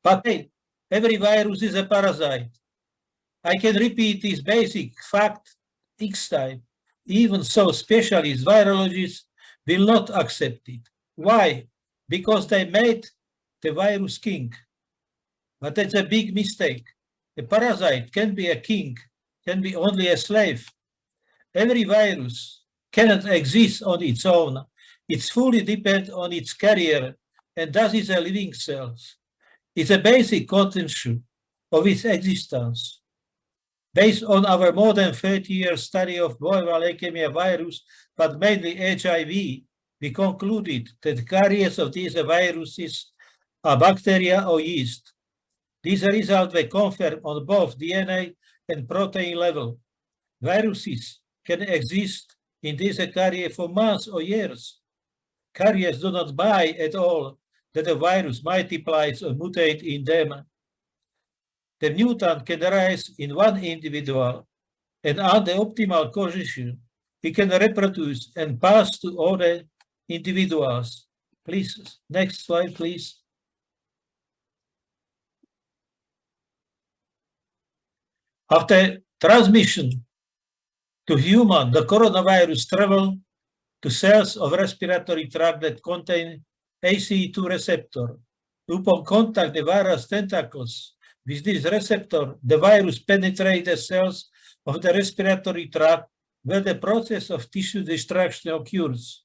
But hey, every virus is a parasite. I can repeat this basic fact each time. Even so, specialists, virologists will not accept it. Why? Because they made the virus king. But that's a big mistake. A parasite can be a king, can be only a slave. Every virus cannot exist on its own. It's fully dependent on its carrier, and thus is a living cell. It's a basic condition of its existence. Based on our more than 30-year study of bovial leukemia virus, but mainly HIV, we concluded that carriers of these viruses are bacteria or yeast. These results were confirmed on both DNA and protein level. Viruses can exist in this carrier for months or years. Carriers do not buy at all that a virus multiplies or mutates in them. The mutant can arise in one individual, and under optimal condition, it can reproduce and pass to other individuals. Please, next slide, please. After transmission to human, the coronavirus travel to cells of respiratory tract that contain ACE2 receptor. Upon contact the virus tentacles with this receptor, the virus penetrates the cells of the respiratory tract where the process of tissue destruction occurs.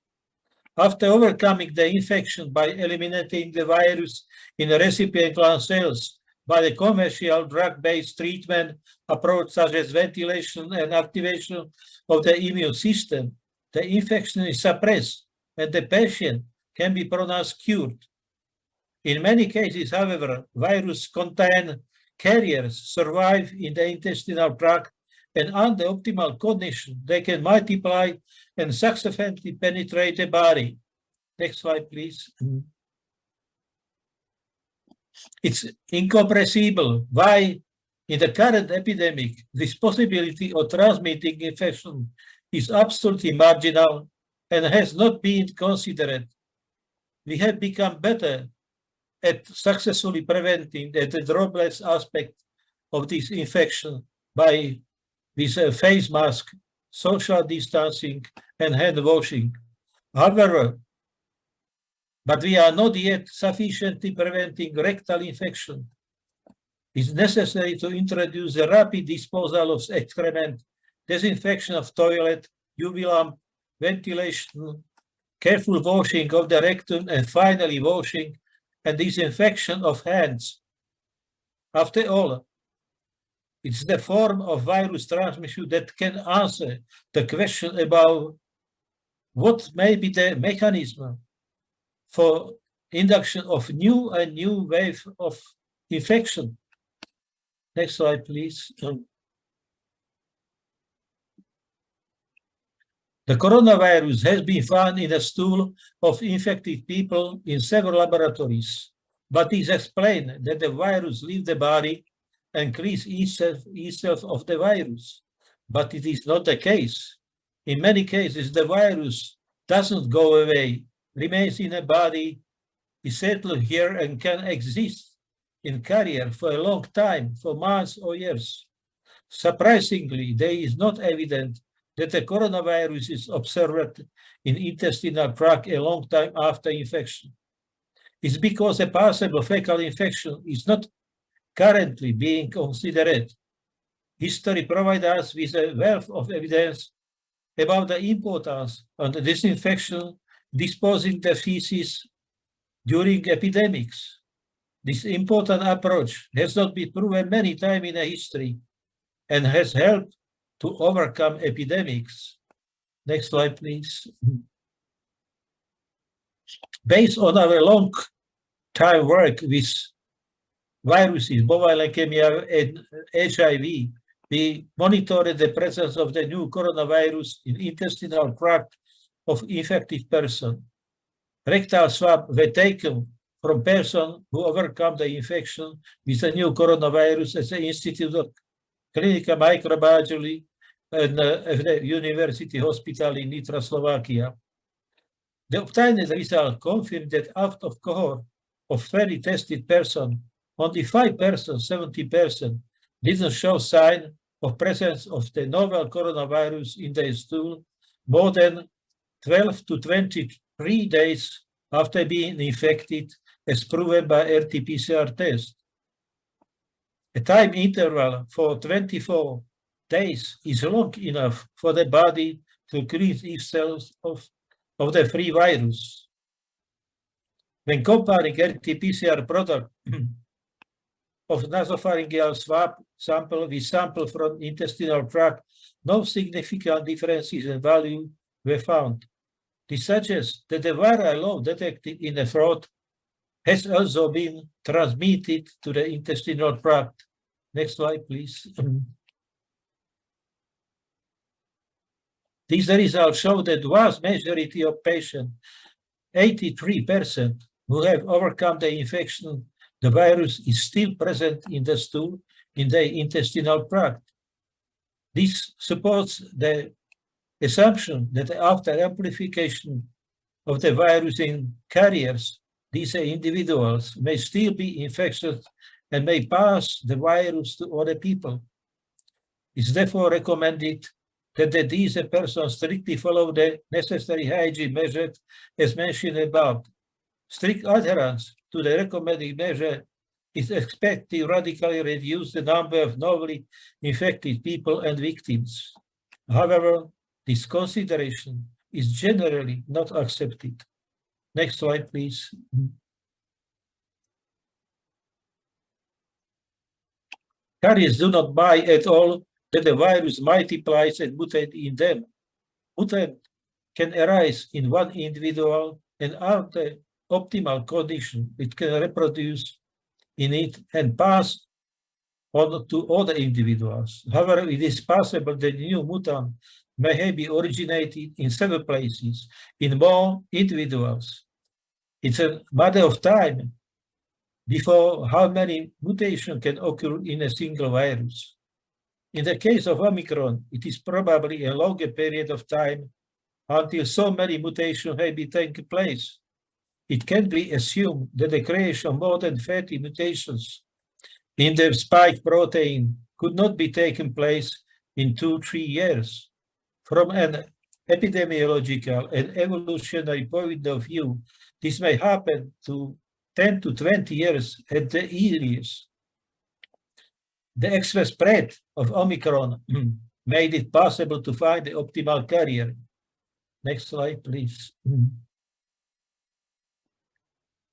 After overcoming the infection by eliminating the virus in recipient gland cells by the commercial drug-based treatment approach such as ventilation and activation of the immune system, the infection is suppressed and the patient can be pronounced cured. In many cases, however, virus contain carriers survive in the intestinal tract, and under optimal conditions, they can multiply and successfully penetrate the body. Next slide, please. It's incomprehensible why, in the current epidemic, this possibility of transmitting infection is absolutely marginal and has not been considered. We have become better at successfully preventing the droplets aspect of this infection by with face mask, social distancing, and hand washing. However, but we are not yet sufficiently preventing rectal infection. It's necessary to introduce a rapid disposal of excrement, disinfection of toilet, UV lamp, ventilation, careful washing of the rectum, and finally washing and disinfection of hands. After all, it's the form of virus transmission that can answer the question about what may be the mechanism for induction of new wave of infection. Next slide, please. The coronavirus has been found in the stool of infected people in several laboratories, but it is explained that the virus leaves the body and clears itself of the virus. But it is not the case. In many cases, the virus doesn't go away, remains in a body, is settled here and can exist in carrier for a long time, for months or years. Surprisingly, there is not evident that the coronavirus is observed in intestinal tract a long time after infection. It's because a possible fecal infection is not currently being considered. History provides us with a wealth of evidence about the importance of the disinfection, disposing the feces during epidemics. This important approach has not been proven many times in history and has helped to overcome epidemics. Next slide, please. Based on our long time work with viruses, bovine leukemia and HIV, we monitored the presence of the new coronavirus in intestinal tract of infected person. Rectal swabs were taken from persons who overcome the infection with the new coronavirus at the Institute of Clinical Microbiology and the University Hospital in Nitra, Slovakia. The obtained result confirmed that out of cohort of 30 tested persons, only 5%, 70% didn't show sign of presence of the novel coronavirus in their stool more than 12 to 23 days after being infected, as proven by RT-PCR test. A time interval for 24 days is long enough for the body to rid itself of the free virus. When comparing RT-PCR product of nasopharyngeal swab sample with sample from intestinal tract, no significant differences in value were found. This suggests that the viral load detected in the throat has also been transmitted to the intestinal tract. Next slide, please. These results show that vast majority of patients, 83%, who have overcome the infection, the virus is still present in the stool, in the intestinal tract. This supports the assumption that after amplification of the virus in carriers, these individuals may still be infectious and may pass the virus to other people. It's therefore recommended that these persons strictly follow the necessary hygiene measures as mentioned above. Strict adherence to the recommended measure is expected to radically reduce the number of novel infected people and victims. However, this consideration is generally not accepted. Next slide, please. Carriers do not buy at all that the virus multiplies and mutates in them. Mutant can arise in one individual and under optimal condition, it can reproduce in it and pass on to other individuals. However, it is possible that new mutant may have been originated in several places, in more individuals. It's a matter of time before how many mutations can occur in a single virus. In the case of Omicron, it is probably a longer period of time until so many mutations have been taking place. It can be assumed that the creation of more than 30 mutations in the spike protein could not be taking place in 2-3 years. From an epidemiological and evolutionary point of view, this may happen to 10 to 20 years at the earliest. The extra spread of Omicron made it possible to find the optimal carrier. Next slide, please.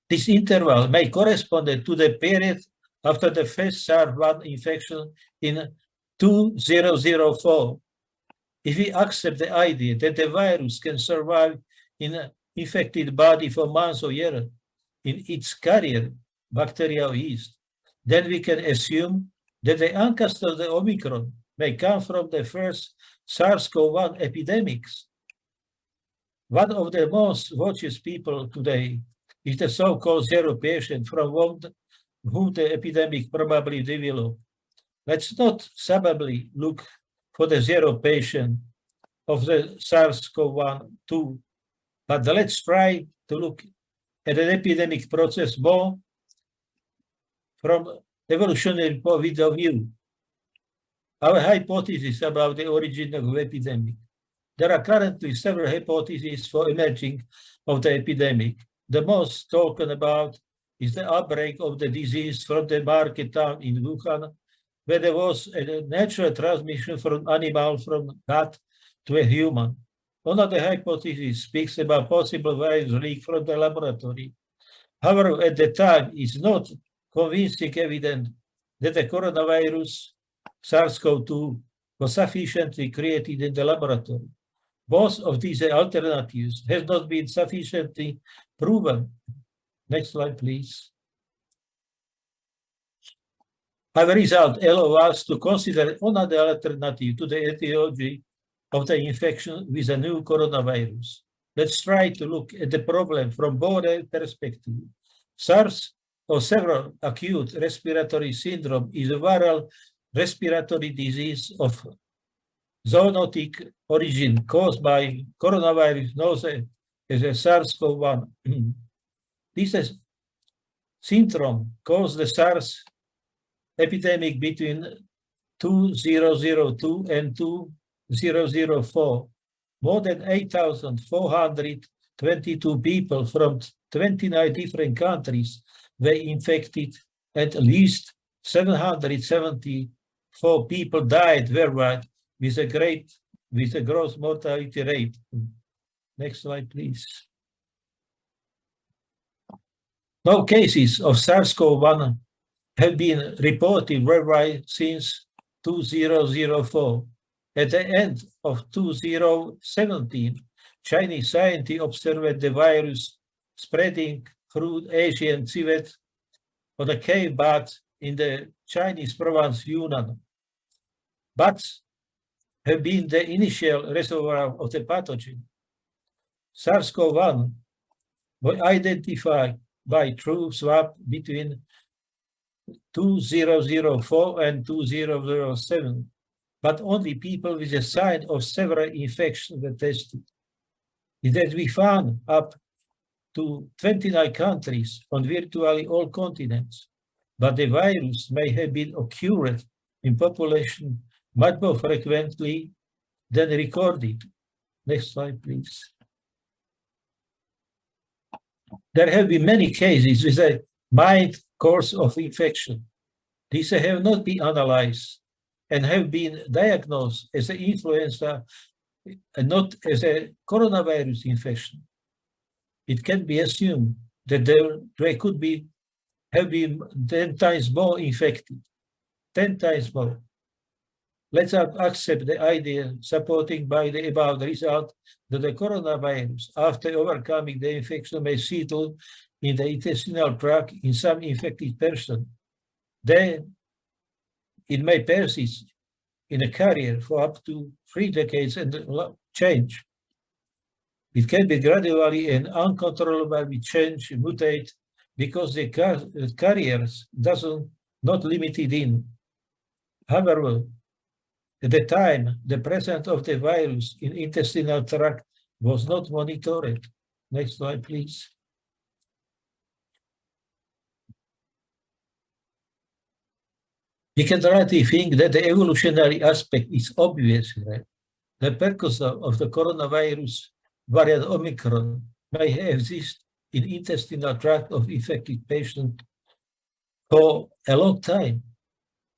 This interval may correspond to the period after the first SARS-1 infection in 2004. If we accept the idea that the virus can survive in an infected body for months or years in its carrier, bacteria or yeast, then we can assume that the ancestor of the Omicron may come from the first SARS-CoV-1 epidemics. One of the most watched people today is the so-called zero patient from whom the epidemic probably developed. Let's not subtly look for the zero patient of the SARS-CoV-1 too, but let's try to look at an epidemic process more from evolutionary point of view. Our hypothesis about the origin of the epidemic. There are currently several hypotheses for emerging of the epidemic. The most talked about is the outbreak of the disease from the market town in Wuhan, where there was a natural transmission from animal from cat to a human. Another hypothesis speaks about possible virus leak from the laboratory. However, at the time, it's not convincing evidence that the coronavirus SARS-CoV-2 was sufficiently created in the laboratory. Both of these alternatives have not been sufficiently proven. Next slide, please. As a result, allow us to consider another alternative to the etiology of the infection with a new coronavirus. Let's try to look at the problem from both perspectives. SARS, or several acute respiratory syndrome, is a viral respiratory disease of zoonotic origin caused by coronavirus known as a SARS-CoV-1. This syndrome caused the SARS epidemic between 2002 and 2004. More than 8,422 people from 29 different countries were infected, and at least 774 people died worldwide with a gross mortality rate. Next slide, please. No cases of SARS-CoV-1 have been reported worldwide since 2004. At the end of 2017, Chinese scientists observed the virus spreading through Asian civet on a cave bat in the Chinese province Yunnan. Bats have been the initial reservoir of the pathogen. SARS-CoV-1 was identified by true swab between 2004 and 2007, but only people with a sign of several infections were tested. It has been found up to 29 countries on virtually all continents, but the virus may have been occurred in population much more frequently than recorded. Next slide, please. There have been many cases with a mild course of infection. These have not been analyzed and have been diagnosed as an influenza and not as a coronavirus infection. It can be assumed that they could have been 10 times more infected, 10 times more. Let's accept the idea supporting by the above result that the coronavirus, after overcoming the infection, may settle in the intestinal tract in some infected person. Then it may persist in a carrier for up to 3 decades and change. It can be gradually and uncontrollably change, mutate, because the carriers not limited in. However, at the time, the presence of the virus in intestinal tract was not monitored. Next slide, please. We can rightly think that the evolutionary aspect is obvious. Right? The precursor of the coronavirus variant Omicron may have existed in intestinal tract of infected patients for a long time.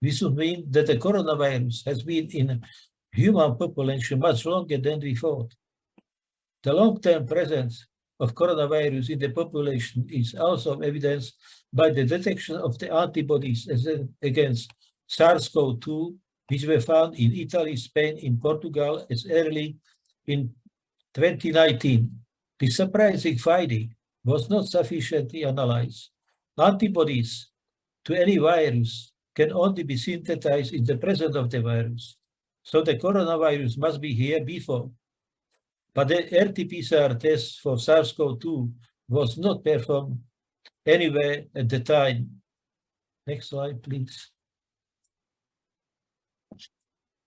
This would mean that the coronavirus has been in human population much longer than we thought. The long-term presence of coronavirus in the population is also evidenced by the detection of the antibodies against SARS-CoV-2, which were found in Italy, Spain, in Portugal as early in 2019. The surprising finding was not sufficiently analyzed. Antibodies to any virus can only be synthesized in the presence of the virus. So the coronavirus must be here before. But the RT-PCR test for SARS-CoV-2 was not performed anywhere at the time. Next slide, please.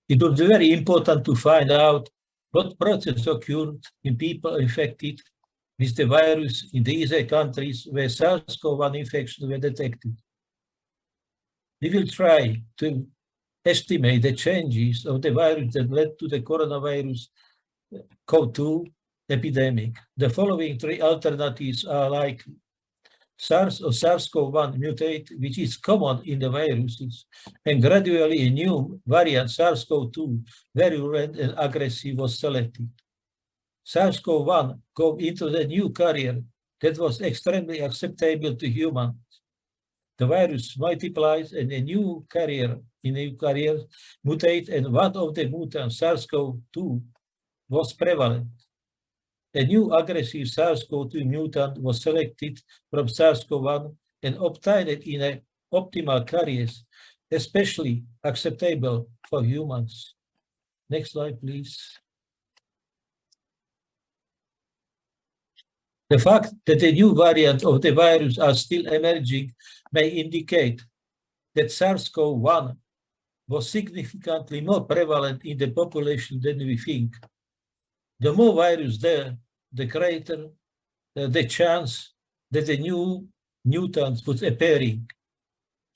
It was very important to find out what process occurred in people infected with the virus in these countries where SARS-CoV-1 infections were detected. We will try to estimate the changes of the virus that led to the coronavirus CoV-2 epidemic. The following 3 alternatives are likely. SARS or SARS-CoV-1 mutate, which is common in the viruses, and gradually a new variant, SARS-CoV-2, virulent and aggressive, was selected. SARS-CoV-1 go into the new carrier that was extremely acceptable to humans. The virus multiplies and a new carrier mutate, and one of the mutants, SARS-CoV-2, was prevalent. A new aggressive SARS-CoV-2 mutant was selected from SARS-CoV-1 and obtained in an optimal carriers, especially acceptable for humans. Next slide, please. The fact that a new variant of the virus are still emerging may indicate that SARS-CoV-1 was significantly more prevalent in the population than we think. The more virus there, the greater the chance that a new mutants was appearing.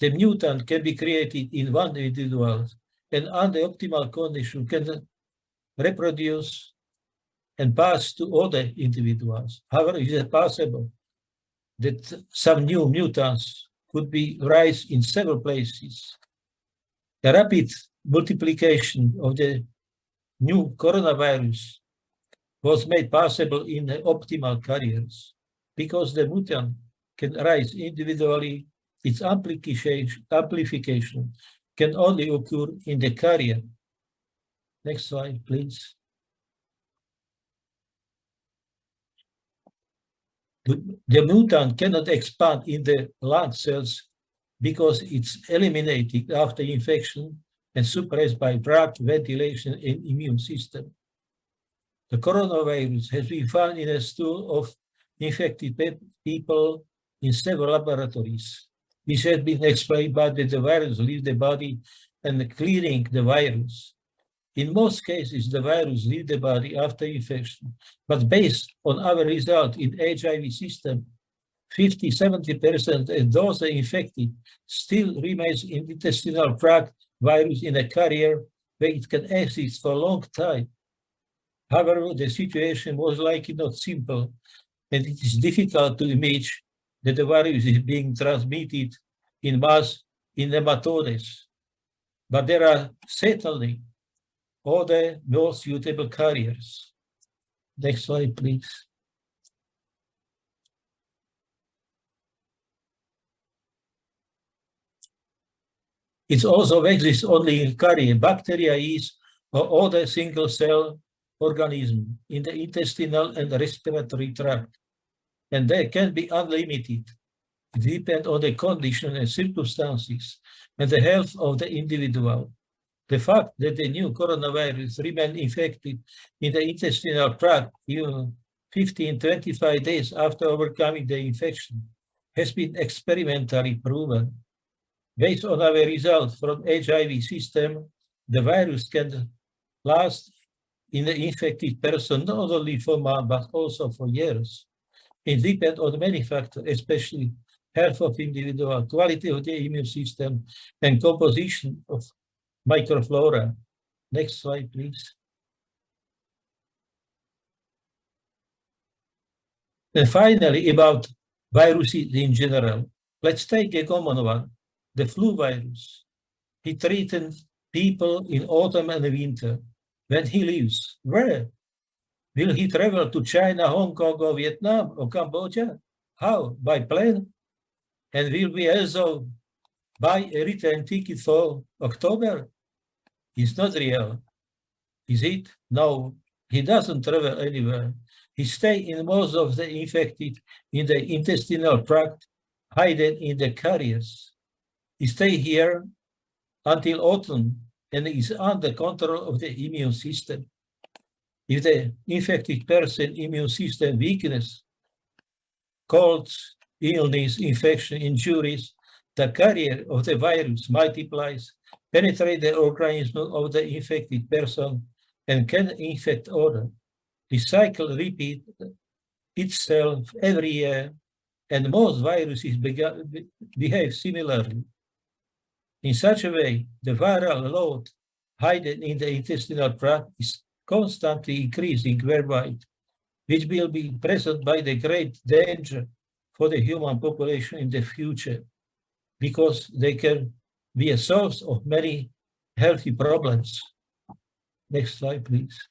The mutant can be created in one individual and under optimal condition can reproduce and pass to other individuals. However, is it possible that some new mutants could be rise in several places? The rapid multiplication of the new coronavirus was made possible in the optimal carriers because the mutant can rise individually. Its amplification can only occur in the carrier. Next slide, please. The mutant cannot expand in the lung cells because it's eliminated after infection and suppressed by drug, ventilation, and immune system. The coronavirus has been found in a stool of infected people in several laboratories. This has been explained by that the virus leaves the body and clearing the virus. In most cases, the virus leaves the body after infection, but based on our result in HIV system, 50–70% of those infected still remains in the intestinal tract virus in a carrier where it can exist for a long time. However, the situation was likely not simple, and it is difficult to imagine that the virus is being transmitted in mass in nematodes. But there are certainly other more suitable carriers. Next slide, please. It also exists only in carrier. Bacteria is or other single-cell organism in the intestinal and respiratory tract, and they can be unlimited. It depends on the condition and circumstances and the health of the individual. The fact that the new coronavirus remained infected in the intestinal tract even 15–25 days after overcoming the infection has been experimentally proven. Based on our results from HIV system, the virus can last in the infected person not only for months but also for years. It depends on many factors, especially health of individual, quality of the immune system, and composition of microflora. Next slide, please. And finally, about viruses in general. Let's take a common one, the flu virus. He threatened people in autumn and winter. When he leaves, where? Will he travel to China, Hong Kong, or Vietnam, or Cambodia? How? By plane? And will we also buy a return ticket for October? It's not real. Is it? No, he doesn't travel anywhere. He stays in most of the infected in the intestinal tract, hidden in the carriers. He stays here until autumn and is under control of the immune system. If the infected person immune system weakness, colds, illness, infection, injuries, the carrier of the virus multiplies, penetrate the organism of the infected person, and can infect others. The cycle repeats itself every year, and most viruses behave similarly. In such a way, the viral load hidden in the intestinal tract is constantly increasing worldwide, which will be present by the great danger for the human population in the future, because they can be a source of many healthy problems. Next slide, please.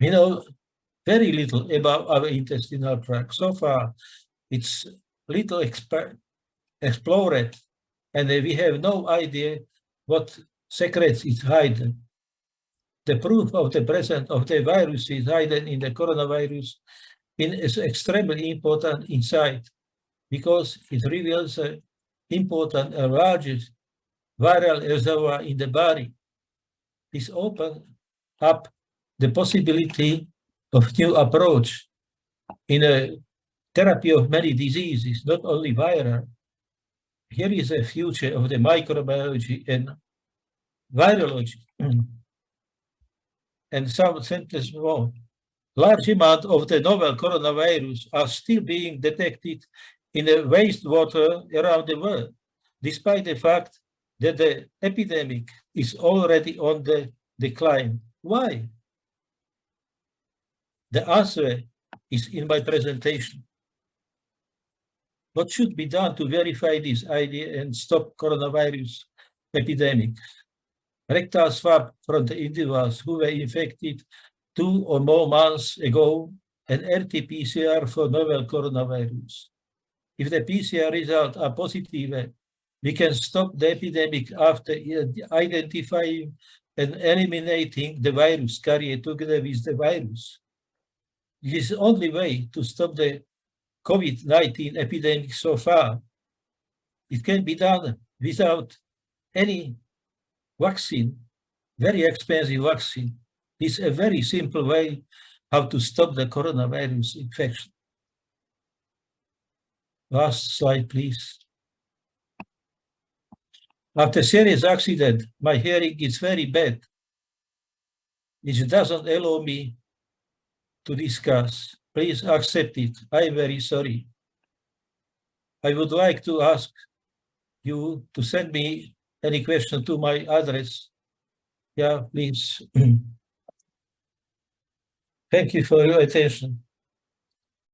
We know very little about our intestinal tract. So far, it's little explored, and we have no idea what secrets it hidden. The proof of the presence of the virus is hidden in the coronavirus is extremely important insight because it reveals an important and largest viral reservoir in the body. This opens up the possibility of new approach in a therapy of many diseases, not only viral. Here is a future of the microbiology and virology. And some sentences more. Large amount of the novel coronavirus are still being detected in the wastewater around the world, despite the fact that the epidemic is already on the decline. Why? The answer is in my presentation. What should be done to verify this idea and stop coronavirus epidemic? Rectal swab from the individuals who were infected 2 or more months ago and RT-PCR for novel coronavirus. If the PCR results are positive, we can stop the epidemic after identifying and eliminating the virus carrier together with the virus. This is the only way to stop the COVID-19 epidemic so far. It can be done without any vaccine, very expensive vaccine. It's a very simple way how to stop the coronavirus infection. Last slide, please. After serious accident, my hearing is very bad. It doesn't allow me to discuss. Please accept it. I'm very sorry. I would like to ask you to send me any question to my address. Yeah, please. Thank you for your attention.